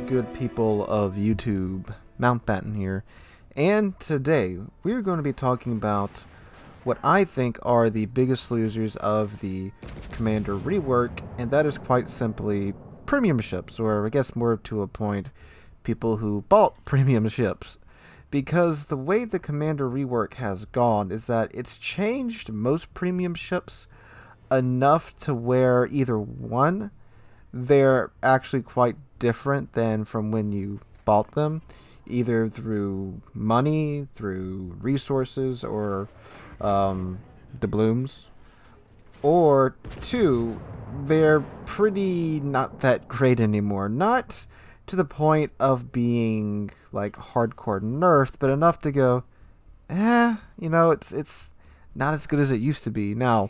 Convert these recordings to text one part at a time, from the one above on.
good people of YouTube? Mountbatten here, and today we're going to be talking about what I think are the biggest losers of the Commander rework, and that is quite simply premium ships, or I guess more to a point, people who bought premium ships. Because the way the Commander rework has gone is that it's changed most premium ships enough to where either one, they're actually quite different than from when you bought them, either through money, through resources, or doubloons, or two, they're pretty not that great anymore. Not to the point of being like hardcore nerfed, but enough to go, it's not as good as it used to be. Now,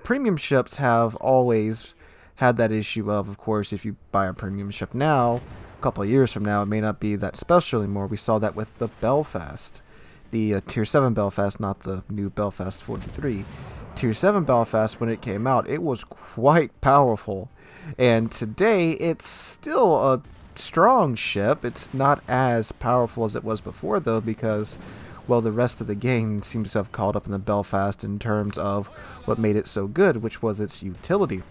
premium ships have always had that issue of course, if you buy a premium ship now, a couple of years from now, it may not be that special anymore. We saw that with the Belfast, the Tier 7 Belfast, not the new Belfast 43. Tier 7 Belfast, when it came out, it was quite powerful. And today, it's still a strong ship. It's not as powerful as it was before, though, because, well, the rest of the game seems to have caught up in the Belfast in terms of what made it so good, which was its utility.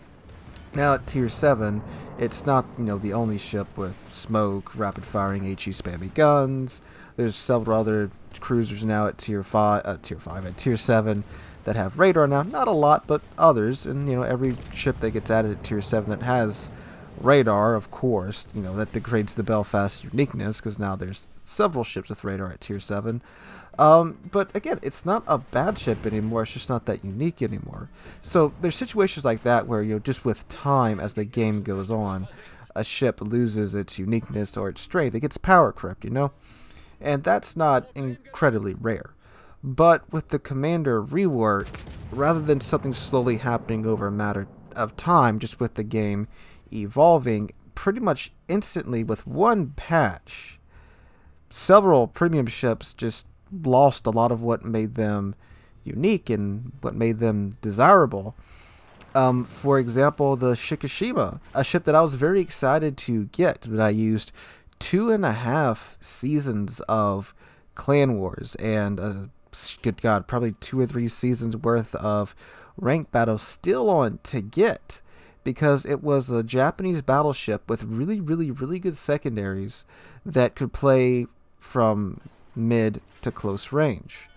Now at Tier 7, it's not, the only ship with smoke, rapid-firing HE spammy guns. There's several other cruisers now at Tier 7 that have radar now. Not a lot, but others. And, every ship that gets added at Tier 7 that has radar, of course, that degrades the Belfast uniqueness, because now there's several ships with radar at Tier 7. But again, it's not a bad ship anymore, it's just not that unique anymore. So there's situations like that where, just with time as the game goes on, a ship loses its uniqueness or its strength. It gets power crept, And that's not incredibly rare. But with the Commander rework, rather than something slowly happening over a matter of time, just with the game evolving pretty much instantly with one patch, several premium ships just lost a lot of what made them unique and what made them desirable. For example, the Shikishima, a ship that I was very excited to get, that I used 2.5 seasons of Clan Wars and, good God, probably 2 or 3 seasons worth of ranked battles still on to get, because it was a Japanese battleship with really, really, really good secondaries that could play from mid to close range.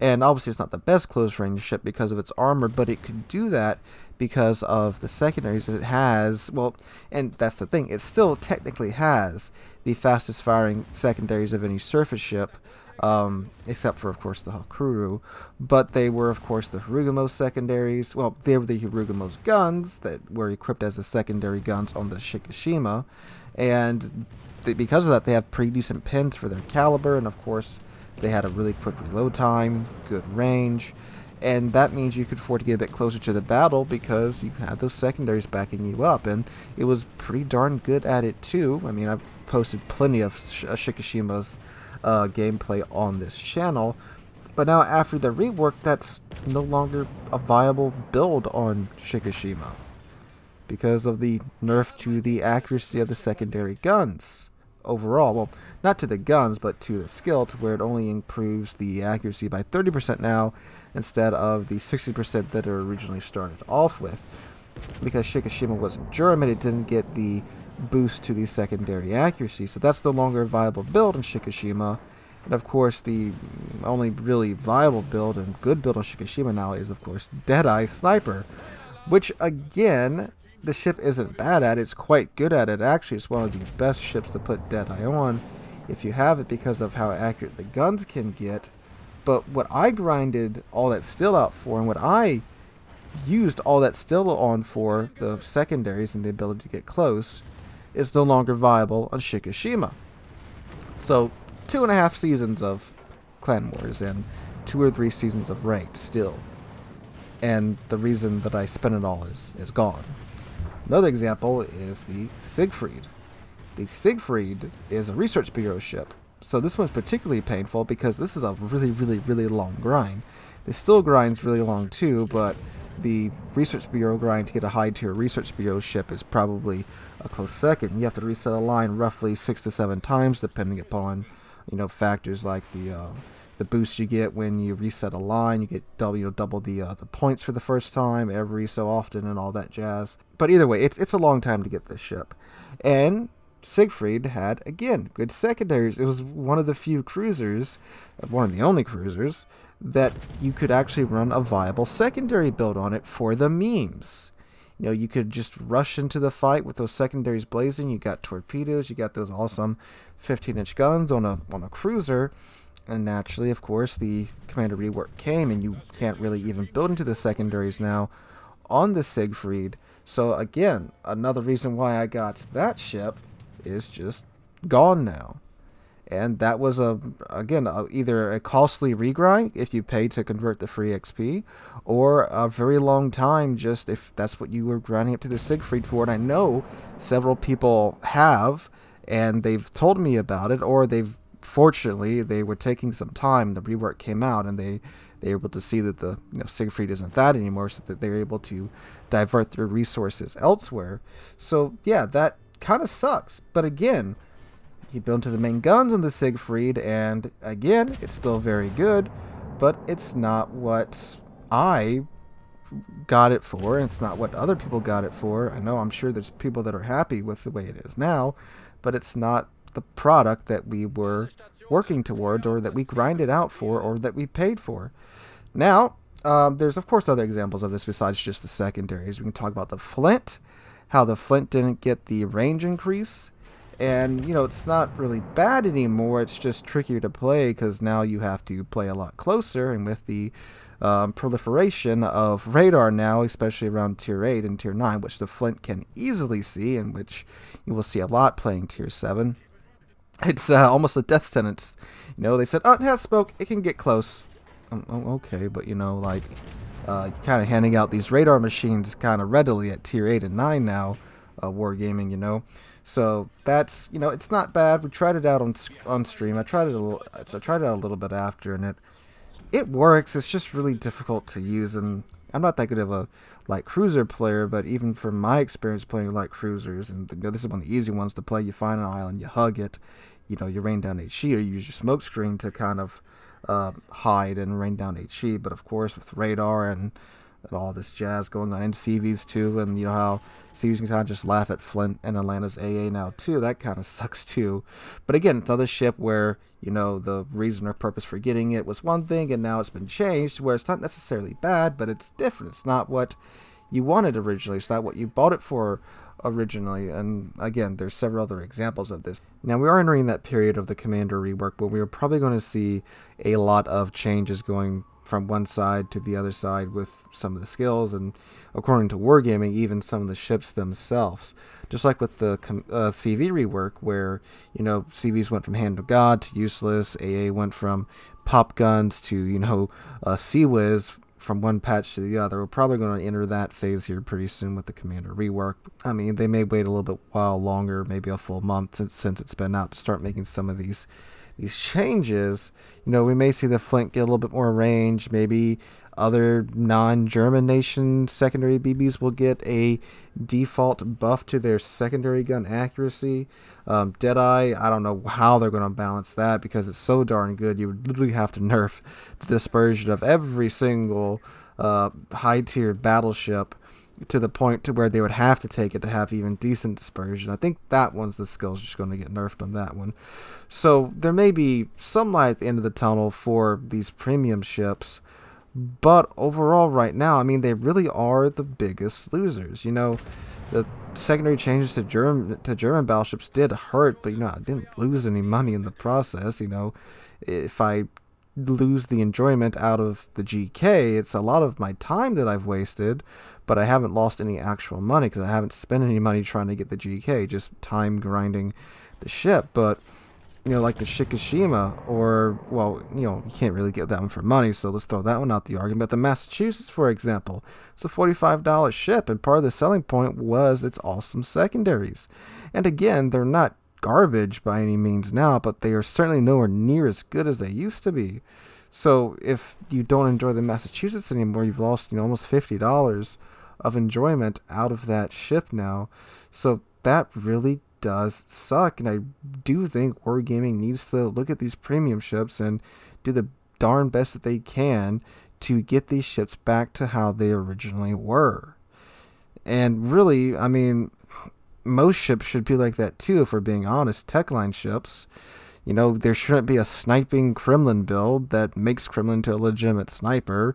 And obviously it's not the best close range ship because of its armor, but it could do that because of the secondaries that it has. Well, and that's the thing, it still technically has the fastest firing secondaries of any surface ship, except for, of course, the Hakuryu. But they were, of course, the Harugumo secondaries. Well, they were the Harugumo's guns that were equipped as the secondary guns on the Shikishima. And because of that, they have pretty decent pins for their caliber, and of course, they had a really quick reload time, good range, and that means you could afford to get a bit closer to the battle because you had those secondaries backing you up, and it was pretty darn good at it too. I mean, I've posted plenty of Shikishima's gameplay on this channel, but now after the rework, that's no longer a viable build on Shikishima because of the nerf to the accuracy of the secondary guns overall. Well, not to the guns, but to the skill, to where it only improves the accuracy by 30% now instead of the 60% that it originally started off with. Because Shikishima wasn't German, it didn't get the boost to the secondary accuracy, so that's no longer a viable build in Shikishima. And of course, the only really viable build and good build on Shikishima now is, of course, Deadeye Sniper, which, again, the ship isn't bad at it, it's quite good at it. Actually, it's one of the best ships to put Deadeye on if you have it, because of how accurate the guns can get. But what I grinded all that still out for, and what I used all that still on for, the secondaries and the ability to get close, is no longer viable on Shikishima. So 2.5 seasons of Clan Wars and 2 or 3 seasons of ranked still, and the reason that I spent it all is gone. Another example is the Siegfried. The Siegfried is a research bureau ship, so this one's particularly painful because this is a really, really, really long grind. The still grind's really long too, but the Research Bureau grind to get a high tier Research Bureau ship is probably a close second. You have to reset a line roughly 6 to 7 times, depending upon factors like the boost you get when you reset a line. You get double the points for the first time every so often and all that jazz. But either way, it's a long time to get this ship. And Siegfried had, again, good secondaries. It was one of the few cruisers, one of the only cruisers, that you could actually run a viable secondary build on it for the memes. You could just rush into the fight with those secondaries blazing. You got torpedoes, you got those awesome 15-inch guns on a cruiser. And naturally, of course, the Commander Rework came, and you can't really even build into the secondaries now on the Siegfried. So again, another reason why I got that ship is just gone now. And that was either a costly regrind if you paid to convert the free XP, or a very long time just if that's what you were grinding up to the Siegfried for. And I know several people have, and they've told me about it, or fortunately they were taking some time. The rework came out, and they were able to see that the Siegfried isn't that anymore, so that they're able to divert their resources elsewhere. So yeah, that kind of sucks. But again, you build into the main guns on the Siegfried, and again, it's still very good, but it's not what I got it for, and it's not what other people got it for. I'm sure there's people that are happy with the way it is now, but it's not the product that we were working towards, or that we grinded out for, or that we paid for. Now, there's of course other examples of this besides just the secondaries. We can talk about the Flint, how the Flint didn't get the range increase. And, it's not really bad anymore. It's just trickier to play because now you have to play a lot closer. And with the proliferation of radar now, especially around Tier 8 and Tier 9, which the Flint can easily see, and which you will see a lot playing Tier 7, it's almost a death sentence. They said, it has smoke. It can get close. Okay, but, you're kind of handing out these radar machines kind of readily at Tier 8 and 9 now, wargaming, So that's, it's not bad. We tried it out on stream. I tried it a little bit after, and it works. It's just really difficult to use, and I'm not that good of a light cruiser player, but even from my experience playing light cruisers, and this is one of the easy ones to play. You find an island, you hug it, you rain down HE, or you use your smoke screen to kind of hide and rain down HE. But of course, with radar and all this jazz going on, and CVs too, and how CVs can kind of just laugh at Flint and Atlanta's AA now too. That kind of sucks too. But again, it's another ship where the reason or purpose for getting it was one thing, and now it's been changed where it's not necessarily bad, but it's different. It's not what you wanted originally. It's not what you bought it for originally. And again, there's several other examples of this. Now, we are entering that period of the Commander rework, but we are probably going to see a lot of changes going from one side to the other side with some of the skills, and according to Wargaming, even some of the ships themselves. Just like with the CV rework, where CVs went from hand of God to useless, AA went from pop guns to Sea Whiz from one patch to the other. We're probably going to enter that phase here pretty soon with the Commander rework. I mean, they may wait a little bit while longer, maybe a full month since it's been out, to start making some of these changes. We may see the Flint get a little bit more range. Maybe other non-German nation secondary BBs will get a default buff to their secondary gun accuracy. Deadeye, I don't know how they're going to balance that, because it's so darn good. You would literally have to nerf the dispersion of every single high-tier battleship to the point to where they would have to take it to have even decent dispersion. I think that one's the skill's just going to get nerfed on that one. So there may be some light at the end of the tunnel for these premium ships, but overall right now, I mean, they really are the biggest losers. The secondary changes to German battleships did hurt, but I didn't lose any money in the process. If I lose the enjoyment out of the GK, it's a lot of my time that I've wasted, but I haven't lost any actual money because I haven't spent any money trying to get the GK, just time grinding the ship. But like the Shikishima, or you can't really get that one for money, so let's throw that one out the argument. But the Massachusetts, for example, it's a $45 ship, and part of the selling point was its awesome secondaries. And again, they're not garbage by any means now, but they are certainly nowhere near as good as they used to be. So if you don't enjoy the Massachusetts anymore, you've lost, almost $50 of enjoyment out of that ship now. So that really does suck, and I do think Wargaming needs to look at these premium ships and do the darn best that they can to get these ships back to how they originally were. And really, I mean, most ships should be like that too, if we're being honest. Techline ships, there shouldn't be a sniping Kremlin build that makes Kremlin to a legitimate sniper.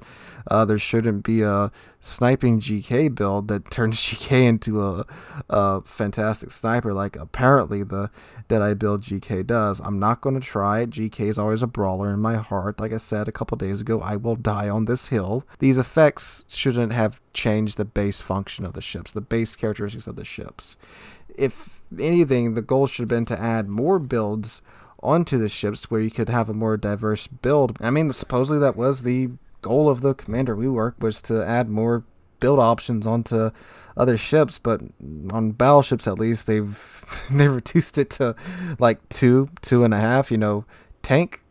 There shouldn't be a sniping GK build that turns GK into a fantastic sniper, like apparently the Deadeye build GK does. I'm not going to try it. GK is always a brawler in my heart. Like I said a couple days ago, I will die on this hill. These effects shouldn't have changed the base function of the ships, the base characteristics of the ships. If anything, the goal should have been to add more builds onto the ships where you could have a more diverse build. I mean, supposedly that was the goal of the Commander Rework, was to add more build options onto other ships, but on battleships at least they've reduced it to like two and a half, tank,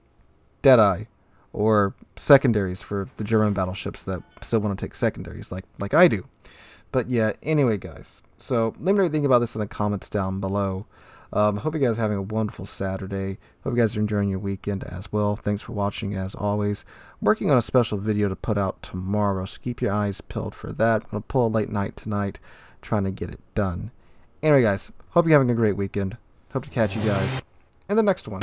Deadeye, or secondaries for the German battleships that still want to take secondaries like I do. But yeah, anyway guys, so let me know what you think about this in the comments down below. Hope you guys are having a wonderful Saturday. Hope you guys are enjoying your weekend as well. Thanks for watching as always. I'm working on a special video to put out tomorrow, so keep your eyes peeled for that. I'm going to pull a late night tonight, trying to get it done. Anyway guys, hope you're having a great weekend. Hope to catch you guys in the next one.